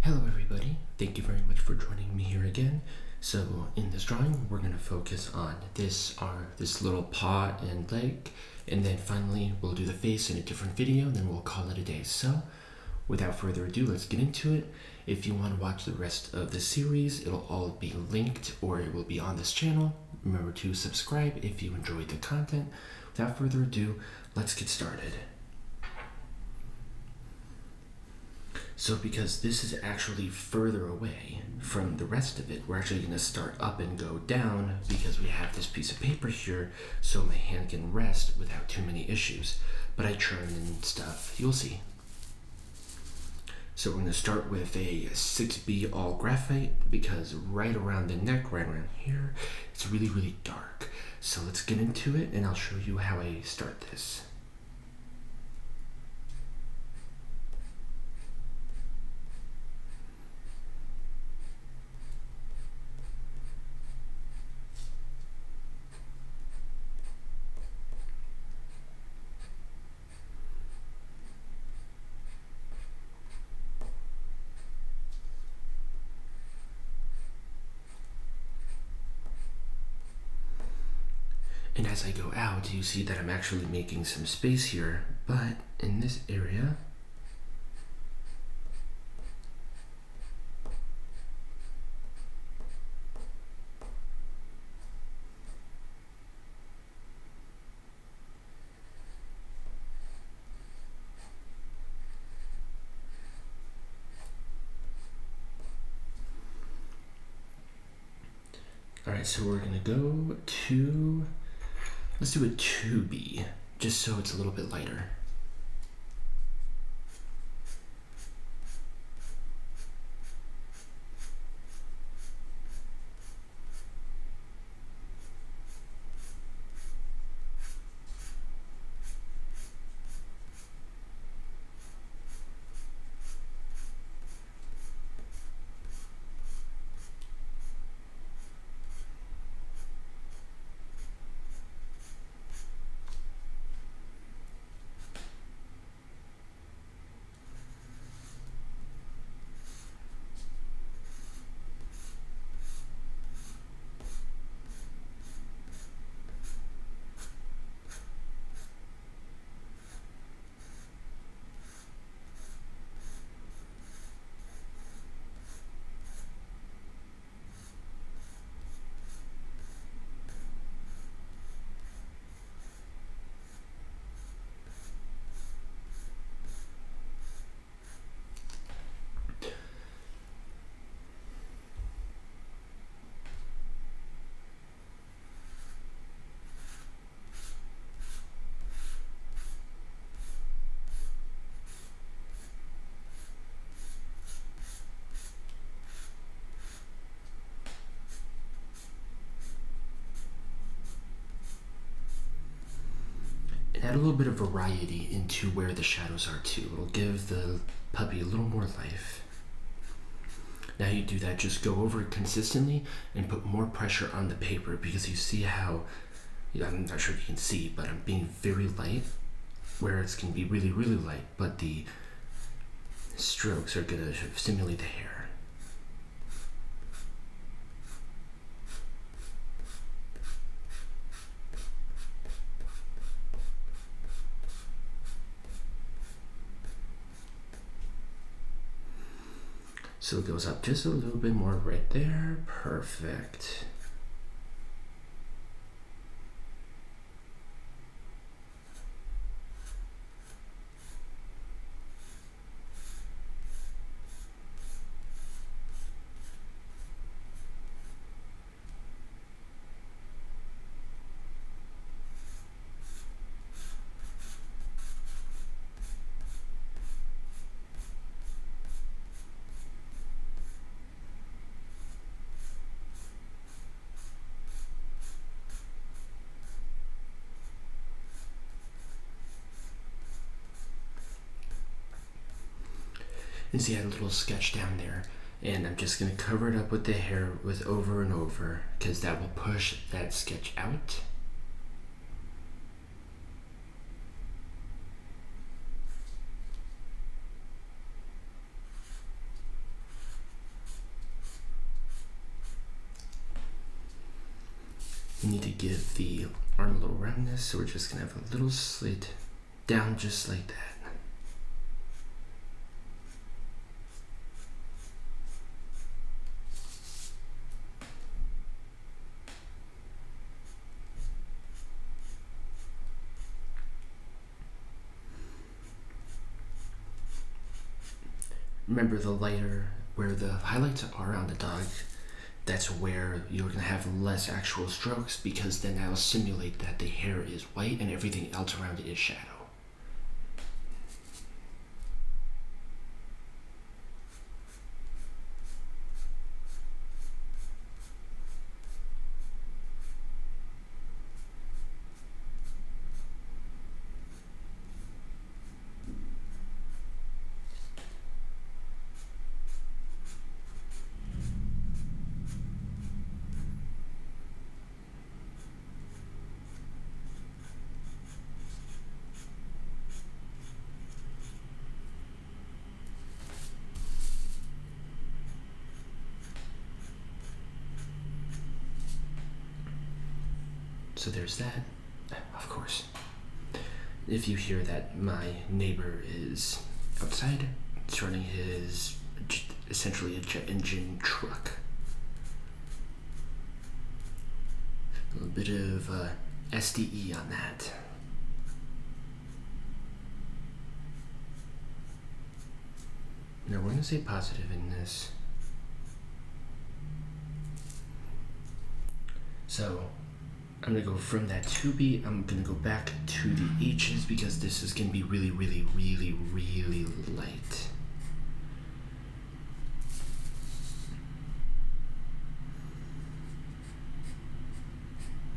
Hello everybody, thank you very much for joining me here again. So in this drawing, we're going to focus on this little paw and leg, and then finally we'll do the face in a different video, and then we'll call it a day. So without further ado, let's get into it. If you want to watch the rest of the series, it'll all be linked or it will be on this channel. Remember to subscribe if you enjoyed the content. Without further ado, let's get started. So because this is actually further away from the rest of it, we're actually going to start up and go down because we have this piece of paper here so my hand can rest without too many issues. But I churn and stuff, you'll see. So we're going to start with a 6B all graphite because right around the neck, right around here, it's really, really dark. So let's get into it and I'll show you how I start this. And as I go out, you see that I'm actually making some space here, but in this area, alright, so we're gonna go to, let's do a 2B, just so it's a little bit lighter. Add a little bit of variety into where the shadows are too. It'll give the puppy a little more life. Now you do that, just go over it consistently and put more pressure on the paper because you see how, I'm not sure if you can see, but I'm being very light where it's going to be really, really light, but the strokes are going to stimulate the hair. So it goes up just a little bit more right there. Perfect. And see, I had a little sketch down there, and I'm just going to cover it up with the hair with over and over because that will push that sketch out. We need to give the arm a little roundness, so we're just gonna have a little slit down just like that. Remember, the lighter where the highlights are on the dog, that's where you're going to have less actual strokes, because then that'll simulate that the hair is white and everything else around it is shadow. So there's that. Of course, if you hear that my neighbor is outside, it's running his, essentially a jet engine truck. A little bit of SDE on that. Now we're going to say positive in this. So I'm going to go from that 2B, I'm going to go back to the H's, because this is going to be really, really, really, really light.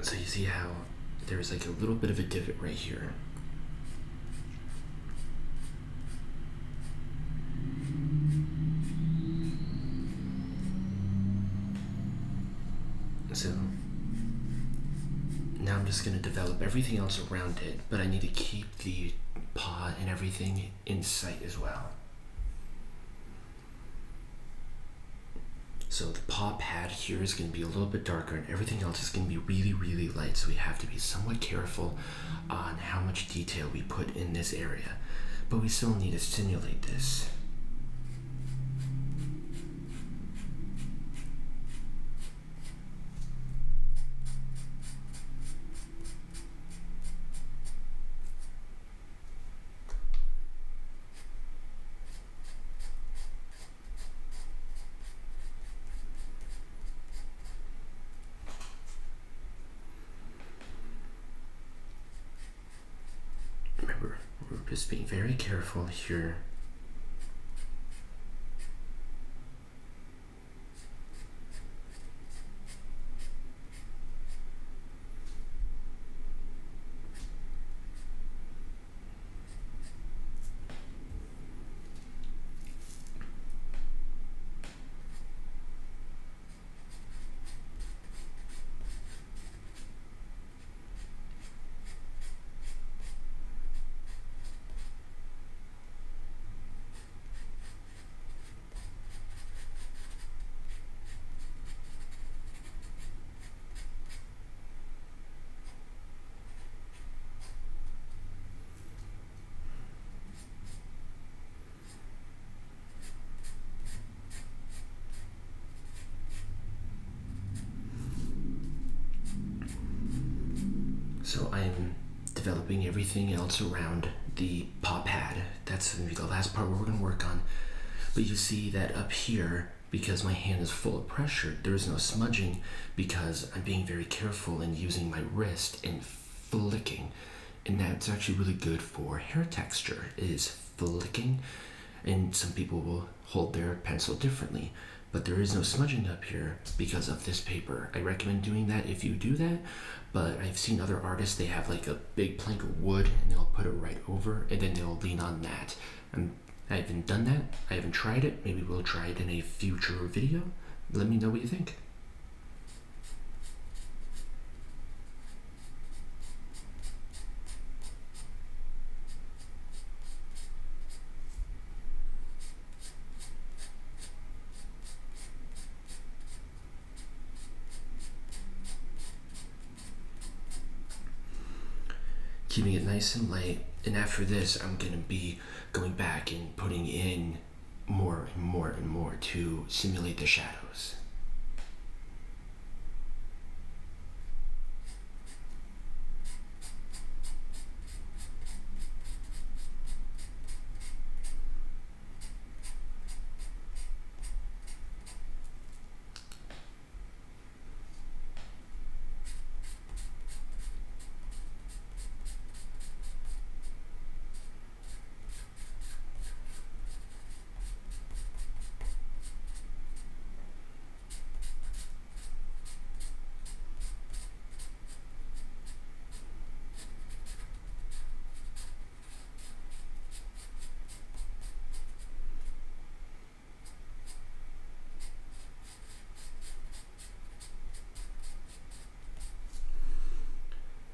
So you see how there's like a little bit of a divot right here. So now I'm just going to develop everything else around it, but I need to keep the paw and everything in sight as well. So the paw pad here is going to be a little bit darker, and everything else is going to be really, really light, so we have to be somewhat careful on how much detail we put in this area, but we still need to simulate this. Remember, we're just being very careful here. So I'm developing everything else around the paw pad. That's going to be the last part we're going to work on. But you see that up here, because my hand is full of pressure, there is no smudging, because I'm being very careful and using my wrist and flicking. And that's actually really good for hair texture, is flicking. And some people will hold their pencil differently, but there is no smudging up here because of this paper. I recommend doing that if you do that, but I've seen other artists, they have like a big plank of wood and they'll put it right over, and then they'll lean on that. I haven't done that, I haven't tried it. Maybe we'll try it in a future video. Let me know what you think. keeping it nice and light. And after this, I'm gonna be going back and putting in more and more and more to simulate the shadows.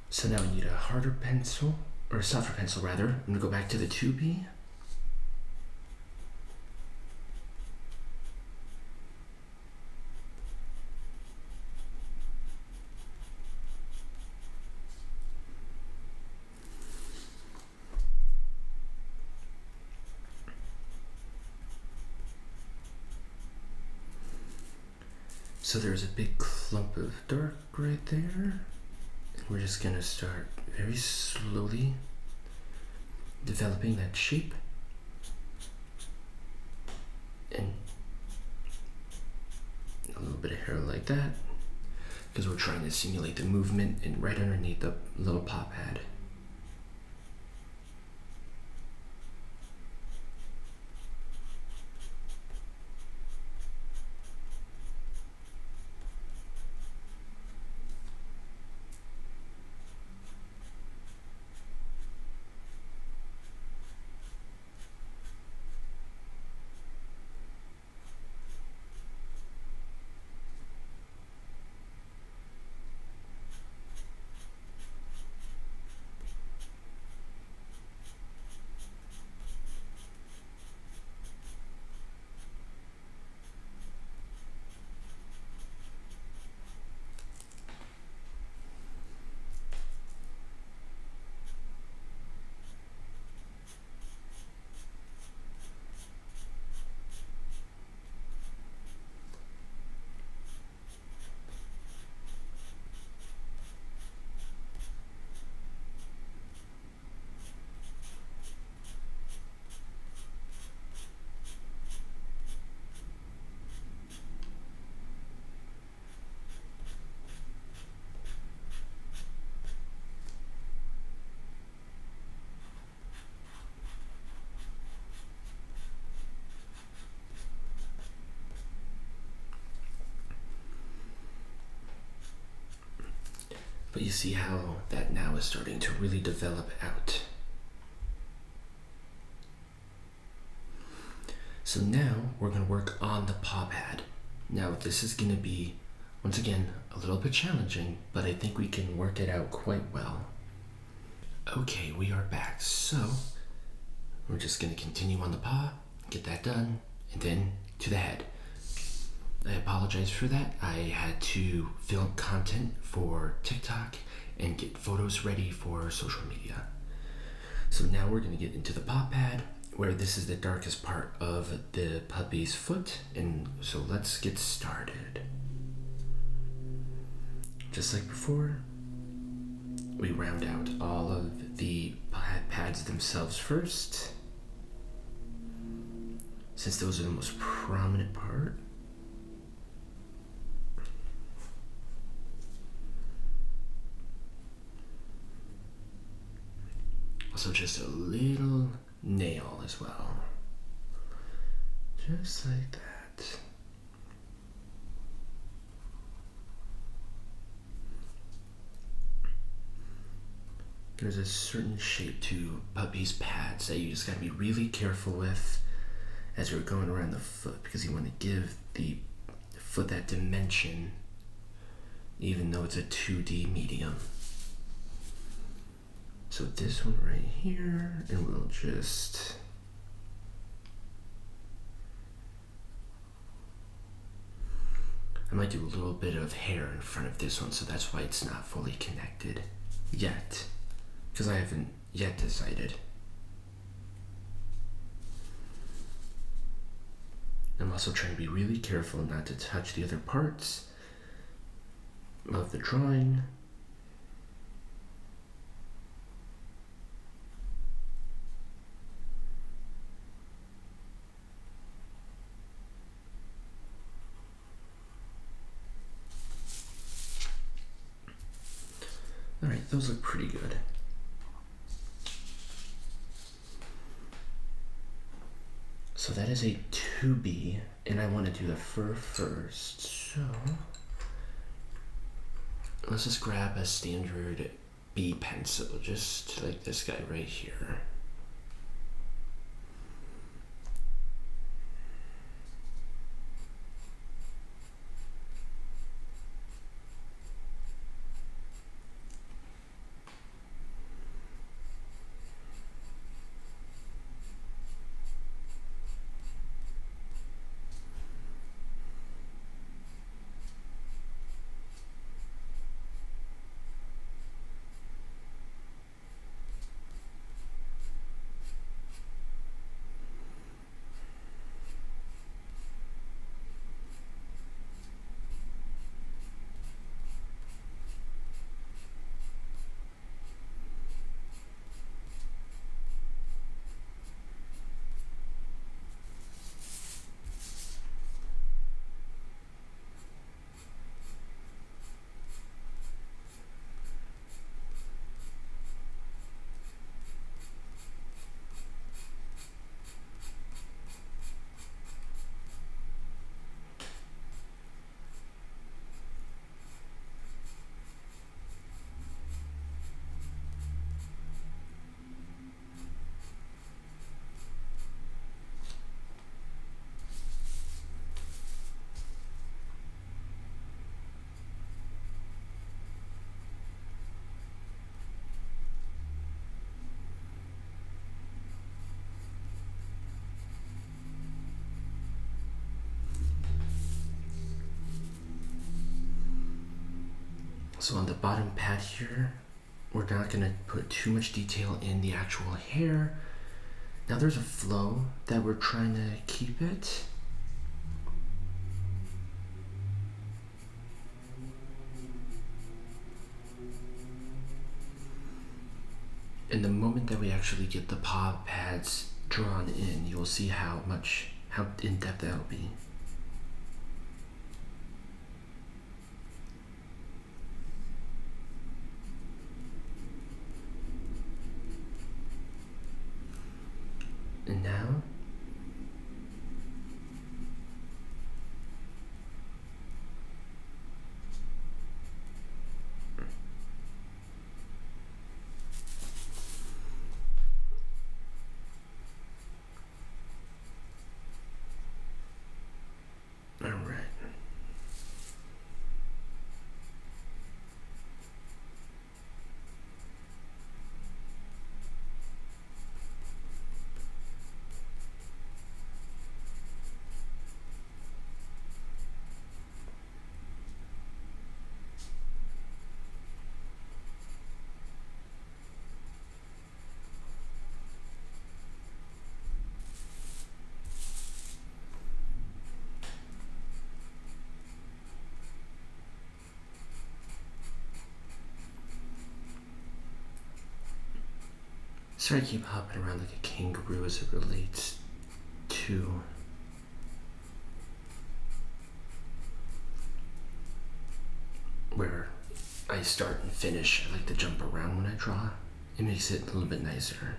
So now we need a harder pencil, or a softer pencil rather. I'm gonna go back to the 2B. So there's a big clump of dark right there. We're just gonna start very slowly developing that shape. And a little bit of hair like that, because we're trying to simulate the movement and right underneath the little paw pad. But you see how that now is starting to really develop out. So now we're going to work on the paw pad. Now this is going to be, once again, a little bit challenging, but I think we can work it out quite well. Okay, we are back. So we're just going to continue on the paw, get that done, and then to the head. I apologize for that. I had to film content for TikTok and get photos ready for social media. So now we're going to get into the paw pad, where this is the darkest part of the puppy's foot. And so let's get started. Just like before, we round out all of the pads themselves first, since those are the most prominent part. Also just a little nail as well. Just like that. There's a certain shape to puppy's pads that you just gotta be really careful with as you're going around the foot, because you want to give the foot that dimension even though it's a 2D medium. So this one right here, and we'll just I might do a little bit of hair in front of this one, so that's why it's not fully connected yet. because I haven't yet decided. I'm also trying to be really careful not to touch the other parts of the drawing. Alright, those look pretty good. So that is a 2B, and I want to do the fur first. So let's just grab a standard B pencil, just like this guy right here. So on the bottom pad here, we're not going to put too much detail in the actual hair. Now there's a flow that we're trying to keep it. And the moment that we actually get the paw pads drawn in, you'll see how in-depth that'll be. And now, all right. Sorry, I keep hopping around like a kangaroo as it relates to where I start and finish. I like to jump around when I draw. It makes it a little bit nicer.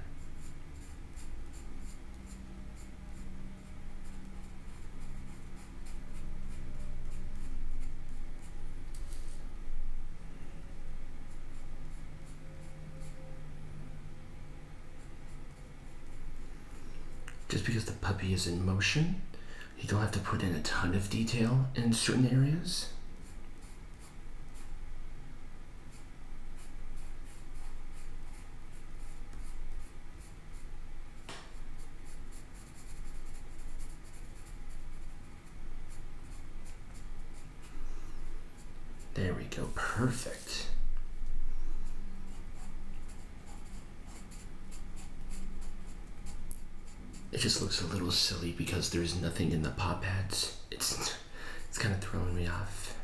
Just because the puppy is in motion, you don't have to put in a ton of detail in certain areas. There we go, perfect. It just looks a little silly because there's nothing in the paw pads. It's kind of throwing me off.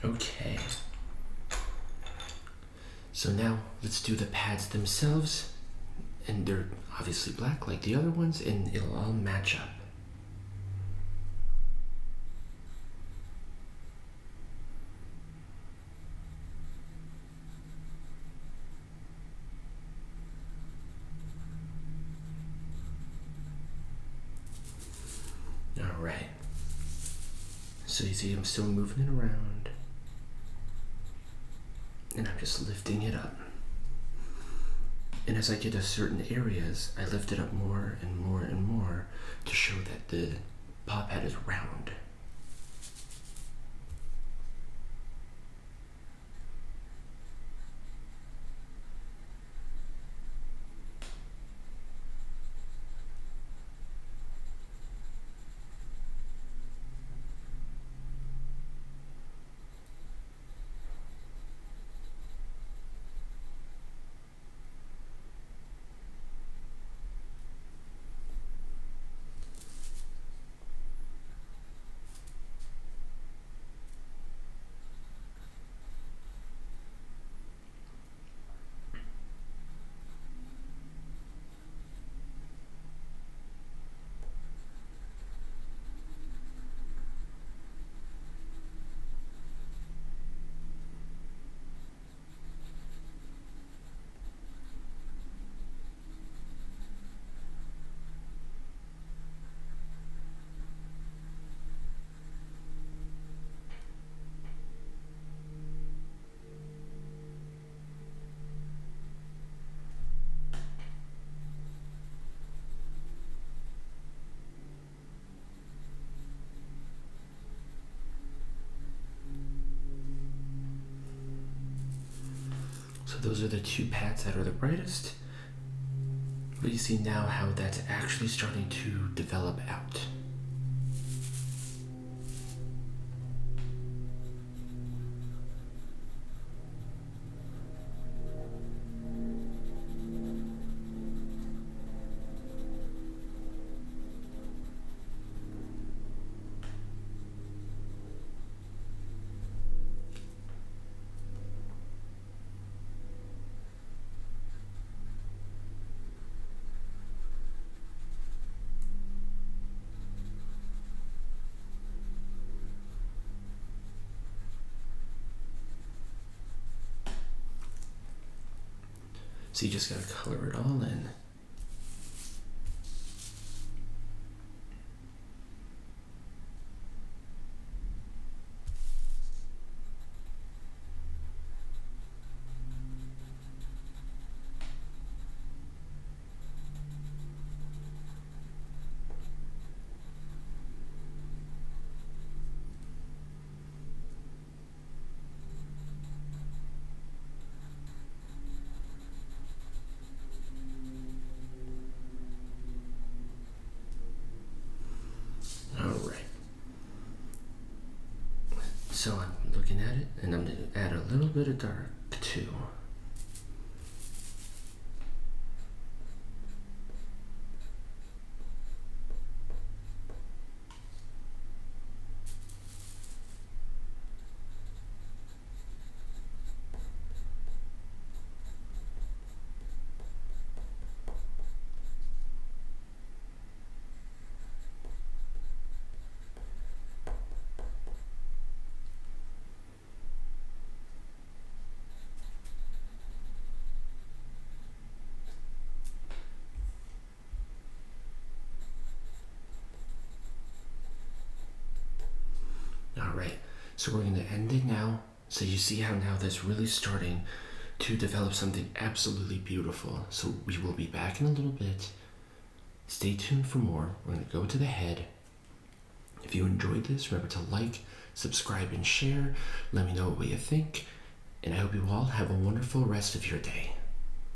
Okay. So now let's do the pads themselves. And they're obviously black like the other ones, and it'll all match up. All right. So you see I'm still moving it around, and I'm just lifting it up. And as I get to certain areas, I lift it up more and more and more to show that the paw pad is round. So those are the two pads that are the brightest. But you see now how that's actually starting to develop out. So you just gotta color it all in. So I'm looking at it, and I'm going to add a little bit of dark too. Alright, so we're going to end it now. So you see how now that's really starting to develop something absolutely beautiful. So we will be back in a little bit. Stay tuned for more. We're going to go to the head. If you enjoyed this, remember to like, subscribe, and share. Let me know what you think. And I hope you all have a wonderful rest of your day.